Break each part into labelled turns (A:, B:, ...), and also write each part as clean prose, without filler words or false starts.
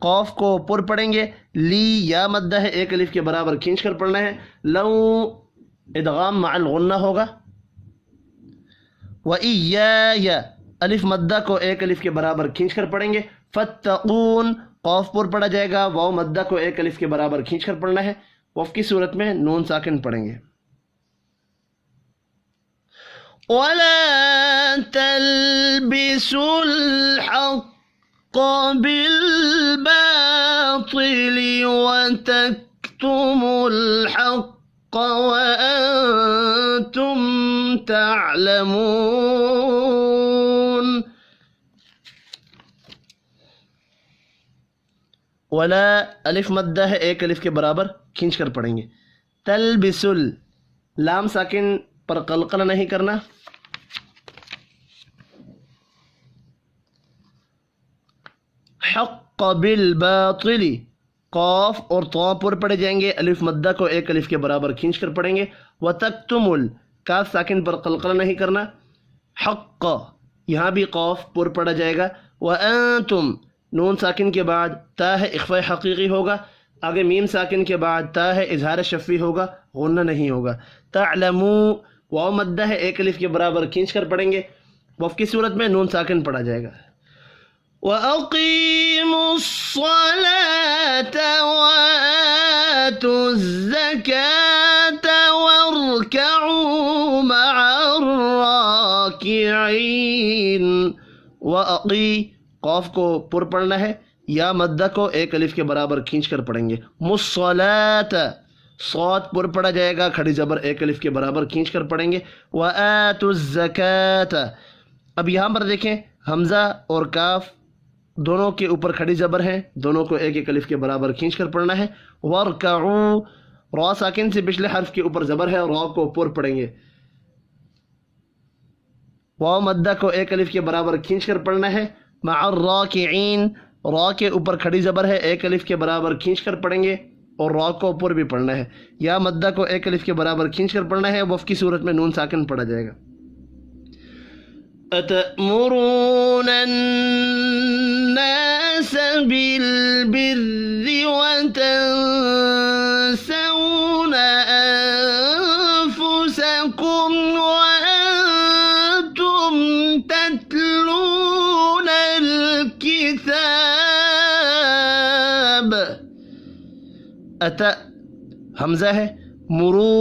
A: قوف کو پر پڑھیں گے، لی یا مدہ ہے ایک الف کے برابر کھینچ کر پڑھنا ہے، لو ادغام مع الغنہ ہوگا، وَإِيَّايَ الف مدہ کو ایک الف کے برابر کھینچ کر پڑھیں گے، فَاتَّقُونَ قوف پر پڑھا جائے گا، واو مدہ کو ایک الف کے برابر کھینچ کر پڑھنا ہے، وف کی صورت میں نون ساکن پڑھیں گے۔ وَلَا تَلْبِسُوا الْحَقَّ بِالْبَاطِلِ وَتَكْتُمُوا الْحَقَّ وَأَنْتُمْ تعلمون۔ ولا الف مدہ ہے ایک الف کے برابر کھینچ کر پڑھیں گے، تلبسل لام ساکن پر قلقلہ نہیں کرنا، حق بالباطل قاف اور طا پر پڑھے جائیں گے، الف مدہ کو ایک الف کے برابر کھینچ کر پڑھیں گے، وتکتمل کاف ساکن پر قلقلہ نہیں کرنا، حق یہاں بھی قاف پر پڑھا جائے گا، وانتم نون ساکن کے بعد تا ہے اخفاء حقیقی ہوگا، آگے میم ساکن کے بعد تا ہے اظہار شفی ہوگا، غنہ نہیں ہوگا، تعلمو واو مدہ ہے ایک الف کے برابر کھینچ کر پڑھیں گے، وف کی صورت میں نون ساکن پڑھا جائے گا، وَأَقِيمُوا الصَّلَاةَ وَآتُوا الزَّكَاةَ وَارْكَعُوا مَعَ الرَّاكِعِينَ۔ وَأَقِي قاف کو پر پڑھنا ہے، یا مدہ کو ایک الف کے برابر کھینچ کر پڑھیں گے، مصلاۃ صاد پر پڑھا جائے گا، کھڑی زبر ایک الف کے برابر کھینچ کر پڑھیں گے، وَآتُوا الزَّكَاةَ۔ اب یہاں پر دیکھیں حمزہ اور کاف دونوں کے اوپر کھڑی زبر ہیں، دونوں کو ایک ایک الف کے برابر کھینچ کر پڑھنا ہے، وَارْكَعُوا را ساکن سے پچھلے حرف کے اوپر زبر ہے، را کو پر پڑھیں گے، واو مدہ کو ایک الف کے برابر کھینچ کر پڑھنا ہے، مع الراکعین را کے اوپر کھڑی زبر ہے، ایک الف کے برابر کھینچ کر پڑھیں گے اور را کو اوپر بھی پڑھنا ہے، یا مدہ کو ایک الف کے برابر کھینچ کر پڑھنا ہے، وف کی صورت میں نون ساکن پڑھا جائے گا۔ أَتَأْمُرُونَ النَّاسَ بِالْبِرِّ وَتَنْسَوْنَ أَنفُسَكُمْ وَأَنْتُمْ تَتْلُونَ الْكِتَابَ۔ حمزہ ہے، مرو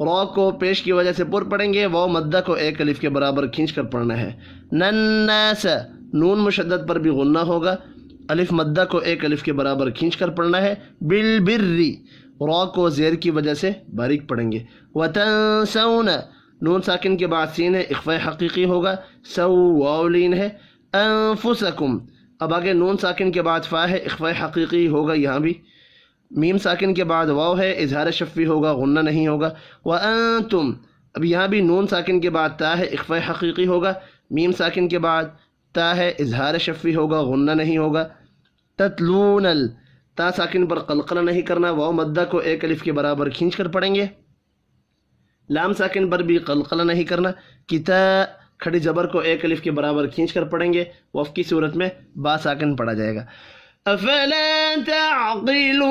A: را کو پیش کی وجہ سے پر پڑھیں گے، واو مدہ کو ایک الف کے برابر کھینچ کر پڑھنا ہے، نناس نون مشدد پر بھی غنہ ہوگا، الف مدہ کو ایک الف کے برابر کھینچ کر پڑھنا ہے، بالبری را کو زیر کی وجہ سے باریک پڑھیں گے، وتنسون نون ساکن کے بعد سین ہے، اخفاء حقیقی ہوگا، سو واو لین ہے، انفسکم اب آگے نون ساکن کے بعد فا ہے، اخفاء حقیقی ہوگا، یہاں بھی میم ساکن کے بعد واو ہے، اظہار شفی ہوگا، غنہ نہیں ہوگا، وَأَنْتُمْ اب یہاں بھی نون ساکن کے بعد تا ہے، اخفاء حقیقی ہوگا، میم ساکن کے بعد تا ہے، اظہار شفی ہوگا، غنہ نہیں ہوگا، تتلون تا ساکن پر قلقلہ نہیں کرنا، واو مدہ کو ایک الف کے برابر کھینچ کر پڑھیں گے، لام ساکن پر بھی قلقلہ نہیں کرنا، کتا کھڑی زبر کو ایک الف کے برابر کھینچ کر پڑھیں گے، وف کی صورت میں با ساکن پڑھا جائے گا، افلا تعقلون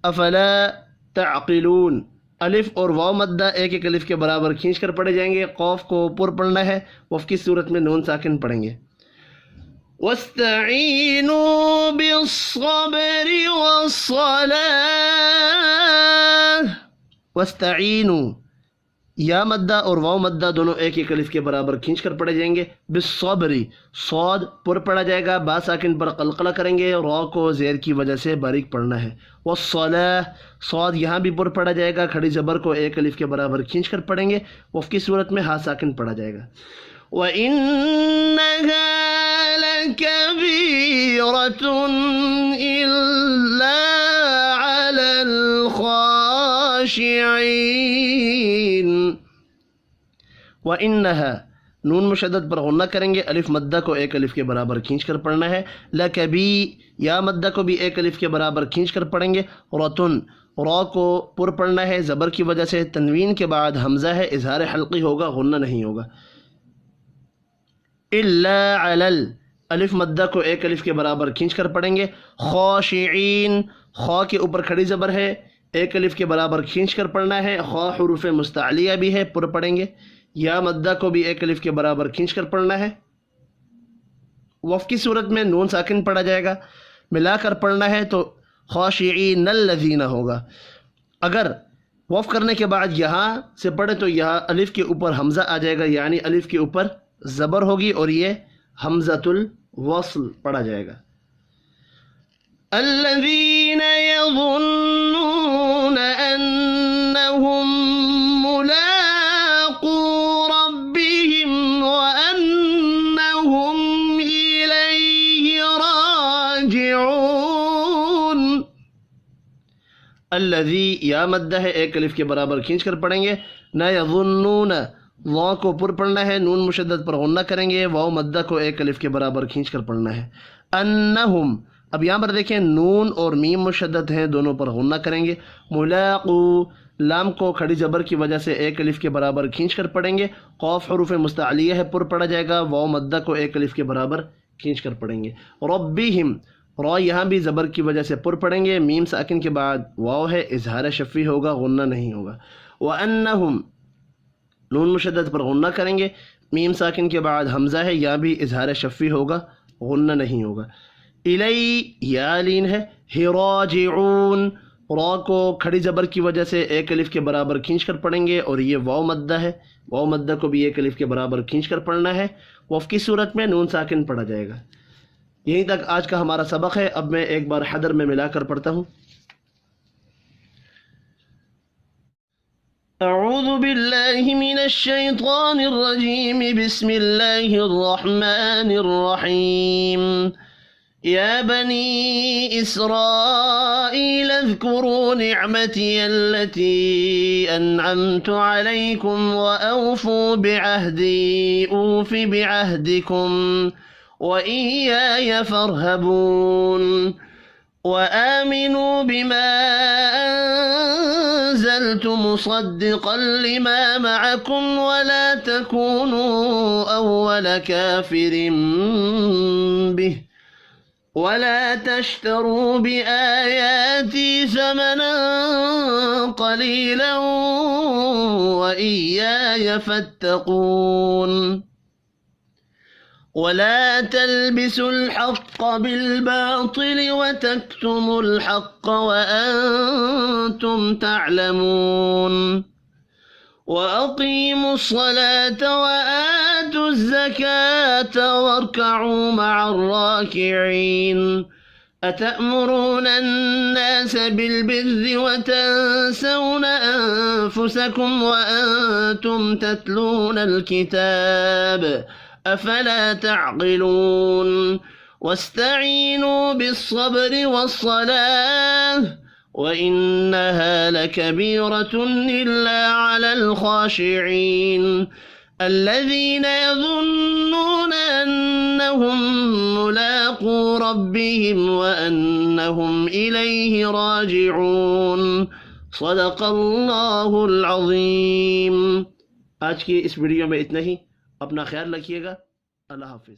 A: افلا تعقلون الف اور واو مدہ ایک ایک الف کے برابر کھینچ کر پڑھے جائیں گے، قوف کو پر پڑھنا ہے، وف کی صورت میں نون ساکن پڑھیں گے، واستعینوا بالصبر والصلاة۔ واستعینوا یا مدہ اور واو مدہ دونوں ایک ایک الف کے برابر کھینچ کر پڑھے جائیں گے، بالصبر صاد پر پڑھا جائے گا، با ساکن پر قلقلہ کریں گے، را کو زیر کی وجہ سے باریک پڑھنا ہے، والصلاة صاد یہاں بھی پر پڑھا جائے گا، کھڑی زبر کو ایک الف کے برابر کھینچ کر پڑھیں گے، وف کی صورت میں ہا ساکن پڑھا جائے گا، وَإِنَّهَا لَكَبِيرَةٌ إِلَّا عَلَى الْخَاشِعِينَ۔ وَإِنَّهَا نون مشدد پر غنہ کریں گے، الف مدہ کو ایک الف کے برابر کھینچ کر پڑھنا ہے، لکبی یا مدہ کو بھی ایک الف کے برابر کھینچ کر پڑھیں گے، رتن را کو پر پڑھنا ہے، زبر کی وجہ سے تنوین کے بعد حمزہ ہے، اظہار حلقی ہوگا، غنہ نہیں ہوگا، الا علل الف مدہ کو ایک الف کے برابر کھینچ کر پڑھیں گے. خاشعین، خا کے اوپر کھڑی زبر ہے، ایک الف کے برابر کھینچ کر پڑھنا ہے. خا حروف مستعلیہ بھی ہے، پر پڑھیں گے. یا مدہ کو بھی ایک الف کے برابر کھینچ کر پڑھنا ہے. وقف کی صورت میں نون ساکن پڑھا جائے گا، ملا کر پڑھنا ہے تو خاشعین الذین ہوگا. اگر وقف کرنے کے بعد یہاں سے پڑھے تو یہاں الف کے اوپر حمزہ آ جائے گا، یعنی الف کے اوپر زبر ہوگی اور یہ حمزۃ الوصل پڑھا جائے گا. الذین یظنون انہم ملاقو ربہم وانہم الیہ راجعون. الذی یا مدہ ہے، ایک الف کے برابر کھینچ کر پڑھیں گے. نہ یظنون، واو کو پر پڑھنا ہے، نون مشدد پر غنہ کریں گے. واو مدہ کو ایک الف کے برابر کھینچ کر پڑھنا ہے. انہم، اب یہاں پر دیکھیں نون اور میم مشدد ہیں، دونوں پر غنہ کریں گے. ملاقو، لام کو کھڑی زبر کی وجہ سے ایک الف کے برابر کھینچ کر پڑھیں گے. قاف حروف مستعلیہ ہے، پر پڑھا جائے گا. واو مدہ کو ایک الف کے برابر کھینچ کر پڑھیں گے. ربہم، را یہاں بھی زبر کی وجہ سے پر پڑھیں گے. میم ساکن کے بعد واو ہے، اظہار شفی ہوگا، غنہ نہیں ہوگا. وانہم، نون مشدد پر غنہ کریں گے. میم ساکن کے بعد حمزہ ہے، یا بھی اظہار شفی ہوگا، غنہ نہیں ہوگا. الی، یا لین ہے. ہی راجعون، را کو کھڑی زبر کی وجہ سے ایک الف کے برابر کھینچ کر پڑھیں گے اور یہ واو مدہ ہے. واو مدہ کو بھی ایک الف کے برابر کھینچ کر پڑھنا ہے. وقف کی صورت میں نون ساکن پڑھا جائے گا. یہیں تک آج کا ہمارا سبق ہے. اب میں ایک بار حدر میں ملا کر پڑھتا ہوں. اعوذ باللہ من الشیطان الرجیم، بسم اللہ الرحمن الرحیم. یا بنی اسرائیل اذکروا نعمتی التي انعمت علیکم واوفوا بعہدی اوف بعہدکم وإياي فارهبون. وآمنوا بما أنزلت مصدقا لما معكم ولا تكونوا أول كافر به ولا تشتروا بآياتي ثمنا قليلا وإياي فاتقون. ولا تلبسوا الحق بالباطل وتكتموا الحق وأنتم تعلمون. وأقيموا الصلاة وآتوا الزكاة واركعوا مع الراكعين. أتأمرون الناس بالبر وتنسون أنفسكم وأنتم تتلون الكتاب أفلا تعقلون. واستعينوا بالصبر والصلاة وإنها لكبيرة إلا على الخاشعين الذين يظنون أنهم ملاقو ربهم وأنهم إليه راجعون. صدق اللہ العظیم. آج کی اس ویڈیو میں اتنا ہی. اپنا خیال رکھیے گا. اللہ حافظ.